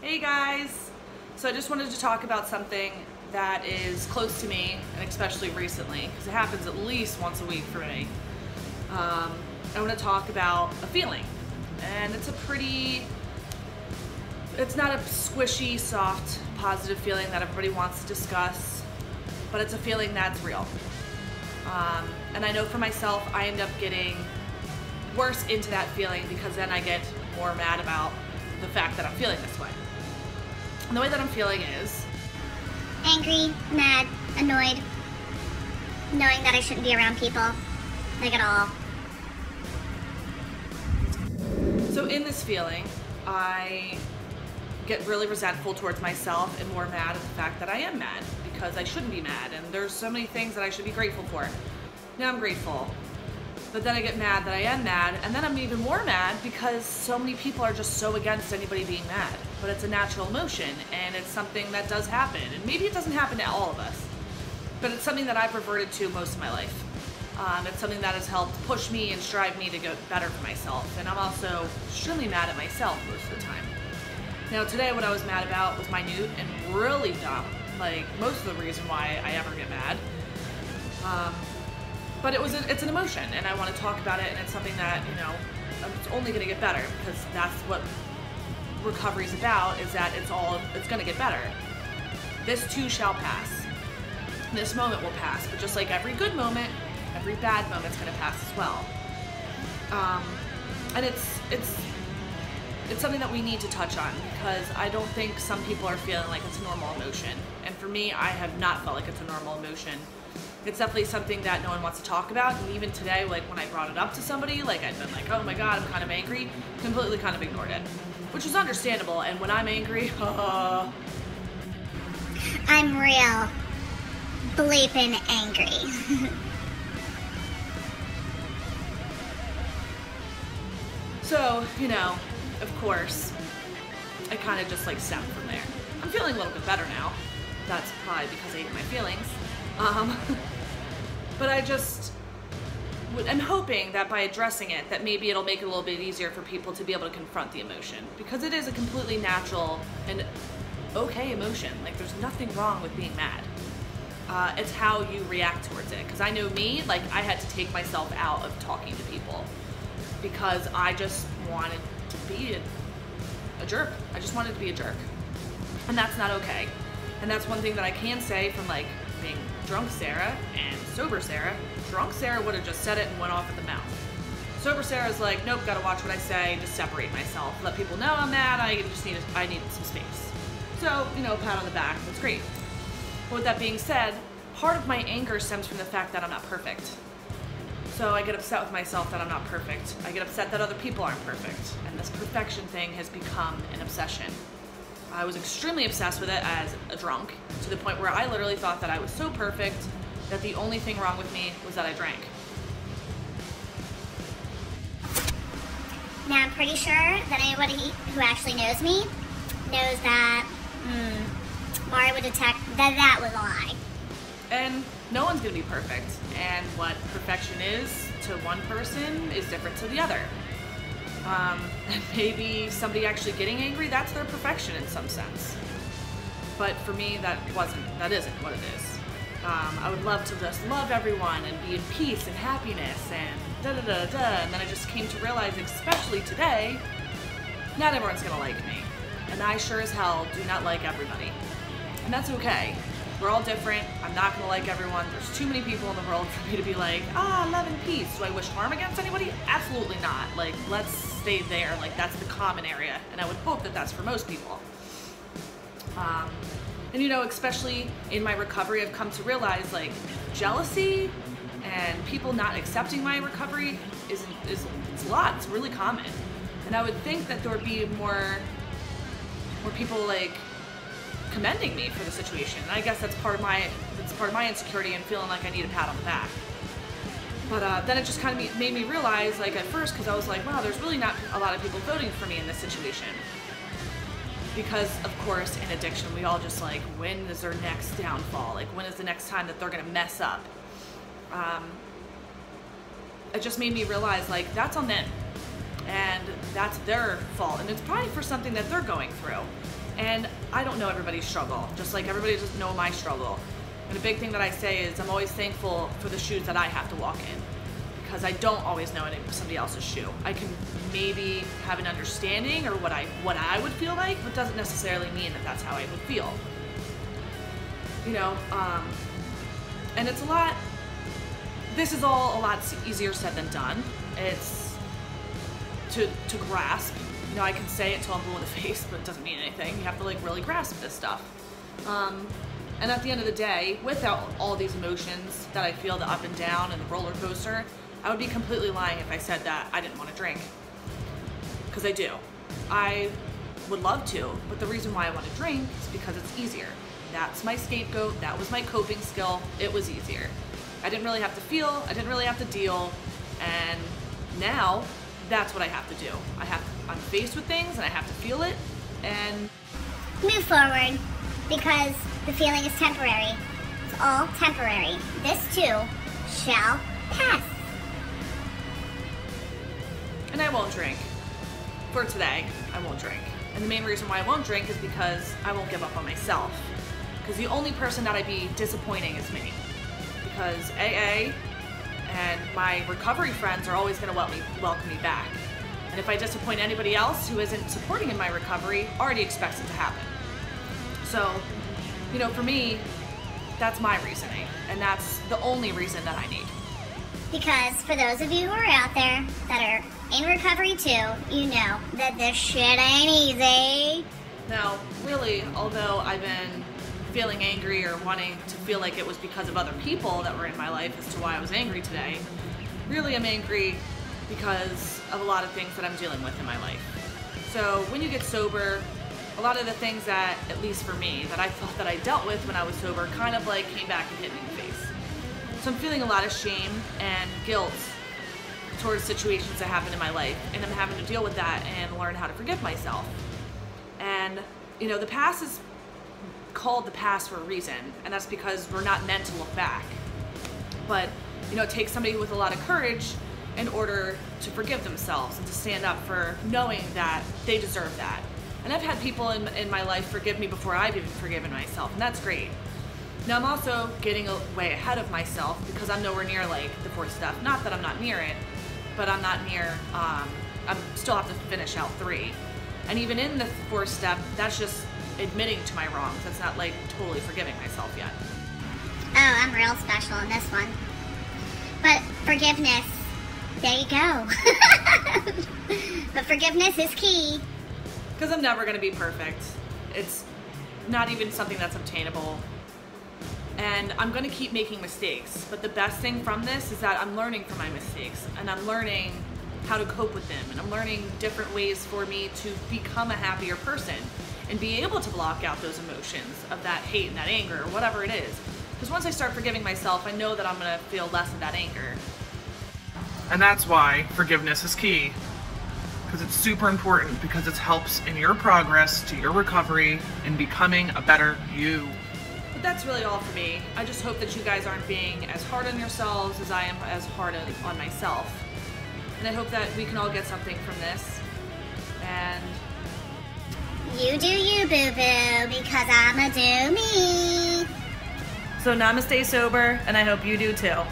Hey guys! So I just wanted to talk about something that is close to me, and especially recently, because it happens at least once a week for me. I want to talk about a feeling, and it's not a squishy, soft, positive feeling that everybody wants to discuss, but it's a feeling that's real. And I know for myself, I end up getting worse into that feeling because then I get more mad about the fact that I'm feeling this way. And the way that I'm feeling is angry, mad, annoyed, knowing that I shouldn't be around people, like at all. So in this feeling, I get really resentful towards myself and more mad at the fact that I am mad because I shouldn't be mad, and there's so many things that I should be grateful for. Now I'm grateful, but then I get mad that I am mad, and then I'm even more mad because so many people are just so against anybody being mad. But it's a natural emotion, and it's something that does happen, and maybe it doesn't happen to all of us, but it's something that I've reverted to most of my life. It's something that has helped push me and strive me to get better for myself, and I'm also extremely mad at myself most of the time. Now today what I was mad about was minute and really dumb, like most of the reason why I ever get mad. But it's an emotion, and I want to talk about it, and it's something that, it's only going to get better, because that's what recovery is about, is that it's going to get better. This too shall pass. This moment will pass, but just like every good moment, every bad moment's going to pass as well. And it's something that we need to touch on, because I don't think some people are feeling like it's a normal emotion. And for me, I have not felt like it's a normal emotion. It's definitely something that no one wants to talk about, and even today, like when I brought it up to somebody, like I'd been like, oh my god, I'm kind of angry, completely kind of ignored it, which is understandable. And when I'm angry, I'm real bleeping angry. So, of course, I kind of just like stepped from there. I'm feeling a little bit better now. That's probably because I ate my feelings. But I'm hoping that by addressing it, that maybe it'll make it a little bit easier for people to be able to confront the emotion, because it is a completely natural and okay emotion. Like, there's nothing wrong with being mad. It's how you react towards it. Because I know me, like, I had to take myself out of talking to people because I just wanted to be a jerk. I just wanted to be a jerk. And that's not okay. And that's one thing that I can say from, like, being drunk Sarah and sober Sarah. Drunk Sarah would have just said it and went off at the mouth. Sober Sarah's like, nope, gotta watch what I say, just separate myself, let people know I'm mad, I need some space. So, pat on the back, that's great. But with that being said, part of my anger stems from the fact that I'm not perfect. So I get upset with myself that I'm not perfect. I get upset that other people aren't perfect. And this perfection thing has become an obsession. I was extremely obsessed with it as a drunk, to the point where I literally thought that I was so perfect that the only thing wrong with me was that I drank. Now I'm pretty sure that anybody who actually knows me knows that Mari would detect that was a lie. And no one's gonna be perfect. And what perfection is to one person is different to the other. And maybe somebody actually getting angry, that's their perfection in some sense. But for me, that isn't what it is. I would love to just love everyone and be in peace and happiness and da-da-da-da. And then I just came to realize, especially today, not everyone's gonna like me. And I sure as hell do not like everybody. And that's okay. We're all different. I'm not gonna like everyone. There's too many people in the world for me to be like, love and peace. Do I wish harm against anybody? Absolutely not. Like, let's stay there. Like, that's the common area. And I would hope that that's for most people. And especially in my recovery, I've come to realize, like, jealousy and people not accepting my recovery it's a lot. It's really common. And I would think that there would be more people, like, commending me for the situation. And I guess that's part of my insecurity and feeling like I need a pat on the back. But then it just kind of made me realize, like, at first, because I was like, wow, there's really not a lot of people voting for me in this situation. Because, of course, in addiction, we all just like, when is their next downfall? Like, when is the next time that they're gonna mess up? It just made me realize, like, that's on them. And that's their fault. And it's probably for something that they're going through. And I don't know everybody's struggle, just like everybody doesn't know my struggle. And a big thing that I say is I'm always thankful for the shoes that I have to walk in, because I don't always know somebody else's shoe. I can maybe have an understanding or what I would feel like, but doesn't necessarily mean that that's how I would feel. You know, and it's this is all a lot easier said than done. It's to grasp. You know, I can say it till I'm blue in the face, but it doesn't mean anything. You have to like really grasp this stuff. And at the end of the day, without all these emotions that I feel, the up and down and the roller coaster, I would be completely lying if I said that I didn't want to drink. Because I do. I would love to, but the reason why I want to drink is because it's easier. That's my scapegoat. That was my coping skill. It was easier. I didn't really have to feel. I didn't really have to deal. And now that's what I have to do. I'm faced with things and I have to feel it and move forward, because the feeling is temporary. It's all temporary. This too shall pass. And I won't drink. For today, I won't drink. And the main reason why I won't drink is because I won't give up on myself. Because the only person that I'd be disappointing is me. Because AA and my recovery friends are always going to welcome me back. And if I disappoint anybody else who isn't supporting in my recovery, already expects it to happen. So, you know, for me, that's my reasoning. And that's the only reason that I need. Because for those of you who are out there that are in recovery too, you know that this shit ain't easy. Now, really, although I've been feeling angry or wanting to feel like it was because of other people that were in my life as to why I was angry today, really I'm angry because of a lot of things that I'm dealing with in my life. So when you get sober, a lot of the things that, at least for me, that I thought that I dealt with when I was sober kind of like came back and hit me in the face. So I'm feeling a lot of shame and guilt towards situations that happened in my life, and I'm having to deal with that and learn how to forgive myself. And, you know, the past is called the past for a reason, and that's because we're not meant to look back. But, you know, it takes somebody with a lot of courage in order to forgive themselves and to stand up for knowing that they deserve that. And I've had people in my life forgive me before I've even forgiven myself, and that's great. Now I'm also getting way ahead of myself because I'm nowhere near like the fourth step. Not that I'm not near it, but I'm not near, I still have to finish out 3. And even in the fourth step, that's just admitting to my wrongs. That's not like totally forgiving myself yet. Oh, I'm real special in this one. But forgiveness, there you go. But forgiveness is key. Because I'm never going to be perfect. It's not even something that's obtainable. And I'm going to keep making mistakes. But the best thing from this is that I'm learning from my mistakes. And I'm learning how to cope with them. And I'm learning different ways for me to become a happier person and be able to block out those emotions of that hate and that anger or whatever it is. Because once I start forgiving myself, I know that I'm going to feel less of that anger. And that's why forgiveness is key. Because it's super important, because it helps in your progress to your recovery and becoming a better you. But that's really all for me. I just hope that you guys aren't being as hard on yourselves as I am as hard on myself. And I hope that we can all get something from this. And you do you, boo-boo, because I'ma do me. so namaste sober, and I hope you do too.